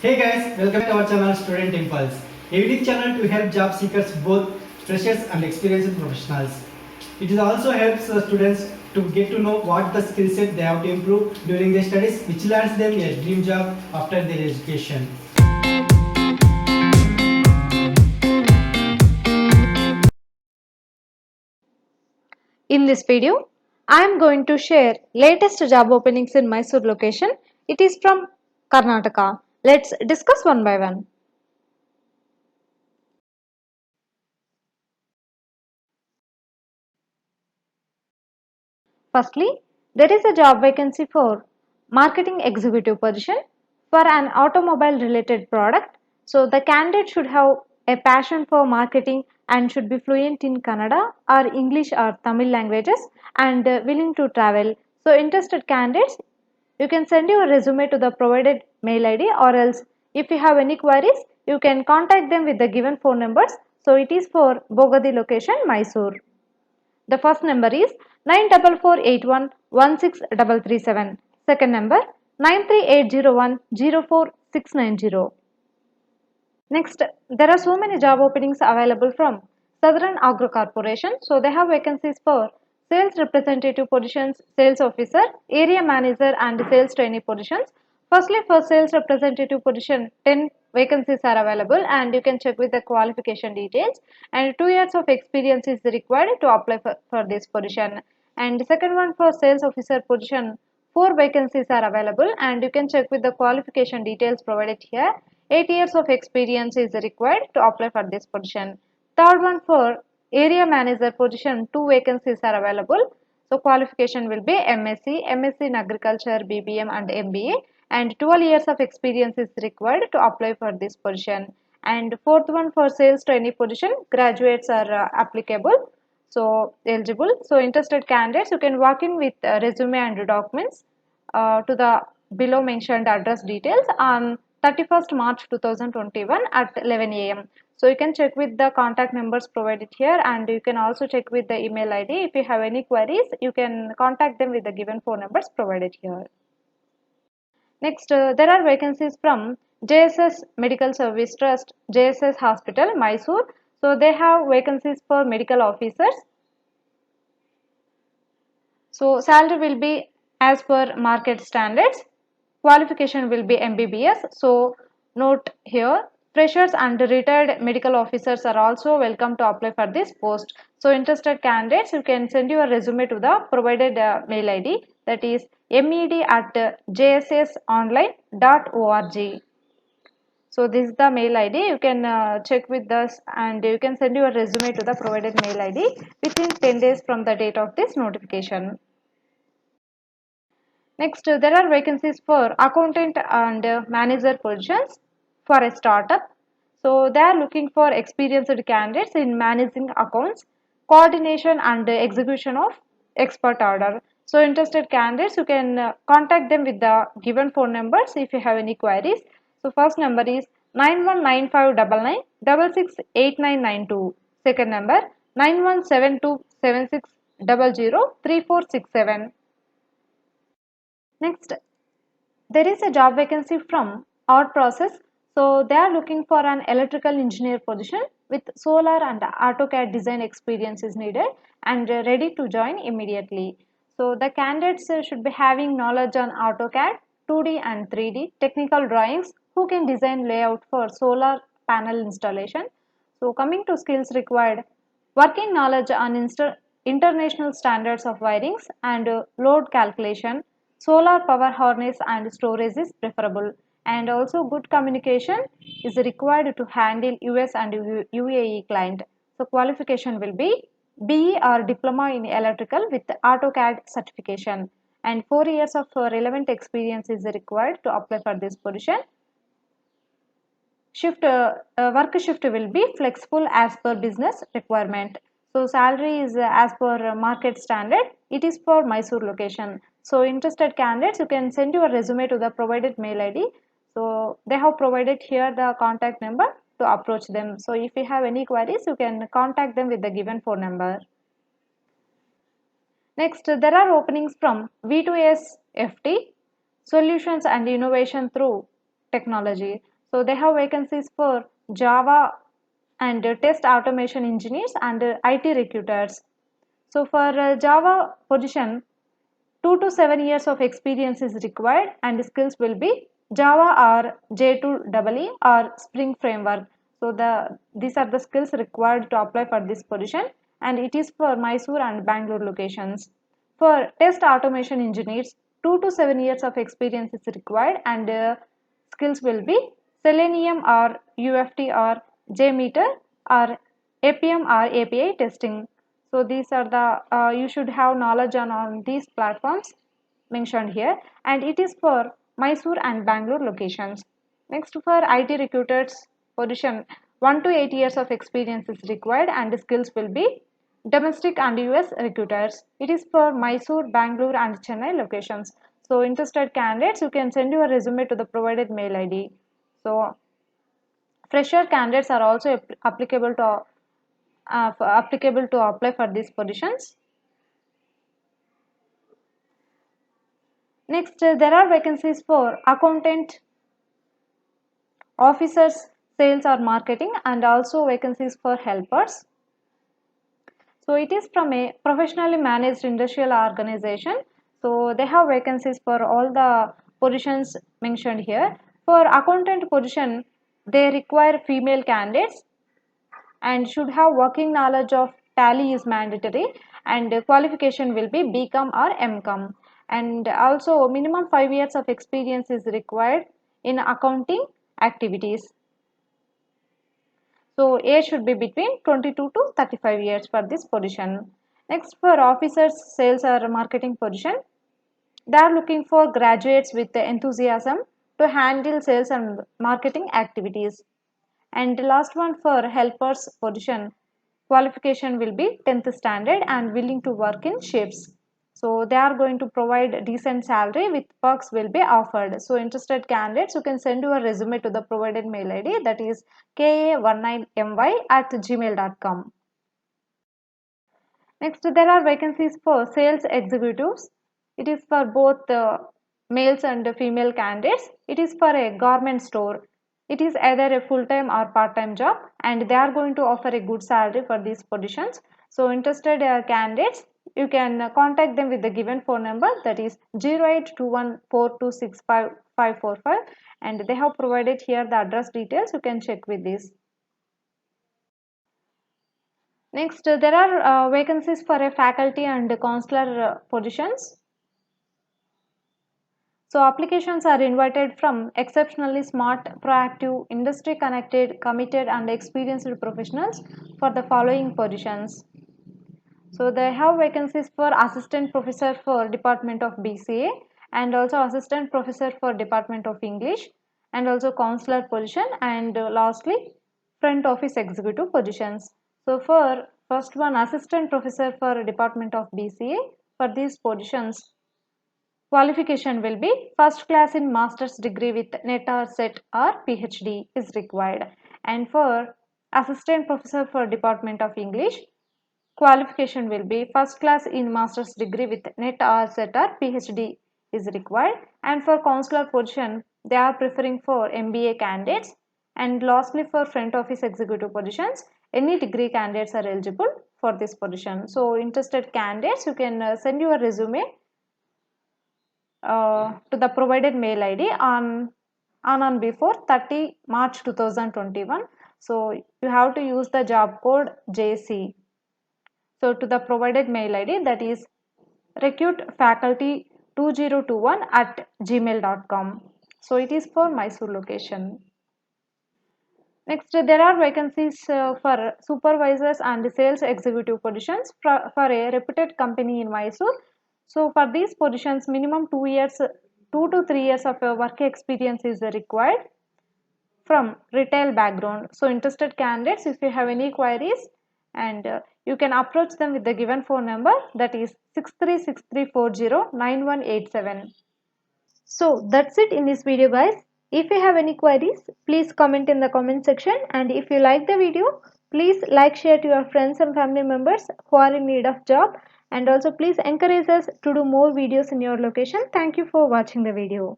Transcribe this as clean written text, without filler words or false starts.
Hey guys, welcome to our channel Student Impulse, a unique channel to help job seekers, both freshers and experienced professionals. It also helps students to get to know what the skill set they have to improve during their studies, which lands them a dream job after their education. In this video, I am going to share latest job openings in Mysore location. It is from Karnataka. Let's discuss one by one. Firstly, there is a job vacancy for marketing executive position for an automobile related product. So the candidate should have a passion for marketing and should be fluent in Kannada or English or Tamil languages and willing to travel. So interested candidates, you can send your resume to the provided mail ID, or else if you have any queries, you can contact them with the given phone numbers. So it is for Bogadi location, Mysore. The first number is 9448116337. Second number 93801 Next, there are so many job openings available from Southern Agro Corporation. So they have vacancies for sales representative positions, sales officer, area manager and sales trainee positions. Firstly, for sales representative position, 10 vacancies are available and you can check with the qualification details, and 2 years of experience is required to apply for this position. And second one, for sales officer position, 4 vacancies are available and you can check with the qualification details provided here. 8 years of experience is required to apply for this position. Third one, for area manager position, 2 vacancies are available. So qualification will be MSc in agriculture, BBM and MBA, and 12 years of experience is required to apply for this position. And fourth one, for sales trainee position, graduates are applicable, so eligible. So interested candidates, you can walk in with resume and documents to the below mentioned address details on 31st March 2021 at 11 a.m. So you can check with the contact numbers provided here, and you can also check with the email ID. If you have any queries, you can contact them with the given phone numbers provided here. Next, there are vacancies from JSS Medical Service Trust, JSS Hospital, Mysore. So they have vacancies for medical officers. So salary will be as per market standards. Qualification will be MBBS. So note here, freshers and retired medical officers are also welcome to apply for this post. So interested candidates, you can send your resume to the provided mail ID, that is med@jssonline.org. So this is the mail ID. You can check with us and you can send your resume to the provided mail ID within 10 days from the date of this notification. Next, there are vacancies for accountant and manager positions for a startup. So they are looking for experienced candidates in managing accounts, coordination and execution of expert order. So interested candidates, you can contact them with the given phone numbers if you have any queries. So first number is 919599668992. Second number 917276003467. Next, there is a job vacancy from Out Process. So they are looking for an electrical engineer position with solar and AutoCAD design experience is needed and ready to join immediately. So the candidates should be having knowledge on AutoCAD, 2D and 3D, technical drawings, who can design layout for solar panel installation. So coming to skills required, working knowledge on international standards of wirings and load calculation, solar power harness and storage is preferable, and also good communication is required to handle US and UAE client. So qualification will be BE or diploma in electrical with AutoCAD certification, and 4 years of relevant experience is required to apply for this position. Work shift will be flexible as per business requirement. So salary is as per market standard. It is for Mysore location. So interested candidates, you can send your resume to the provided mail ID. So they have provided here the contact number to approach them. So if you have any queries, you can contact them with the given phone number. Next, there are openings from V2S FT, Solutions and Innovation through Technology. So they have vacancies for Java and test automation engineers and IT recruiters. So for Java position, 2 to 7 years of experience is required and skills will be Java or J2EE or Spring Framework. So these are the skills required to apply for this position, and it is for Mysore and Bangalore locations. For test automation engineers, 2 to 7 years of experience is required and skills will be Selenium or UFT or JMeter or APM or API testing. So these are the you should have knowledge on these platforms mentioned here, and it is for Mysore and Bangalore locations. Next, for IT recruiters position, 1 to 8 years of experience is required and skills will be domestic and US recruiters. It is for Mysore, Bangalore and Chennai locations. So interested candidates, you can send your resume to the provided mail ID. So fresher candidates are also applicable to apply for these positions. Next, there are vacancies for accountant, officers, sales or marketing, and also vacancies for helpers. So it is from a professionally managed industrial organization. So they have vacancies for all the positions mentioned here. For accountant position, they require female candidates and should have working knowledge of Tally is mandatory, and qualification will be BCom or MCom, and also minimum 5 years of experience is required in accounting activities. So age should be between 22 to 35 years for this position. Next, for officers, sales or marketing position, they are looking for graduates with the enthusiasm to handle sales and marketing activities. And the last one, for helpers position, qualification will be 10th standard and willing to work in shifts. So they are going to provide decent salary with perks will be offered. So interested candidates, you can send your resume to the provided mail ID, that is ka19my@gmail.com. Next, there are vacancies for sales executives. It is for both males and female candidates. It is for a garment store. It is either a full-time or part-time job, and they are going to offer a good salary for these positions. So interested candidates, you can contact them with the given phone number, that is 0821426545, and they have provided here the address details. You can check with this. Next, there are vacancies for a faculty and counselor positions. So applications are invited from exceptionally smart, proactive, industry connected, committed and experienced professionals for the following positions. So they have vacancies for assistant professor for Department of BCA and also assistant professor for Department of English and also counselor position, and lastly front office executive positions. So for first one, assistant professor for Department of BCA, for these positions qualification will be first class in master's degree with NET or SET or PhD is required, and for assistant professor for Department of English, qualification will be first class in master's degree with NET or SET or PhD is required, and for counselor position they are preferring for MBA candidates, and lastly for front office executive positions any degree candidates are eligible for this position. So interested candidates, you can send your resume to the provided mail ID on before 30 March 2021. So you have to use the job code JC. So to the provided mail ID, that is recruitfaculty2021@gmail.com. So it is for Mysore location. Next, there are vacancies for supervisors and sales executive positions for a reputed company in Mysore. So for these positions, minimum 2 to 3 years of work experience is required from retail background. So interested candidates, if you have any queries, and you can approach them with the given phone number, that is 6363409187. So that's it in this video, guys. If you have any queries, please comment in the comment section, and if you like the video, please like, share to your friends and family members who are in need of job, and also please encourage us to do more videos in your location. Thank you for watching the video.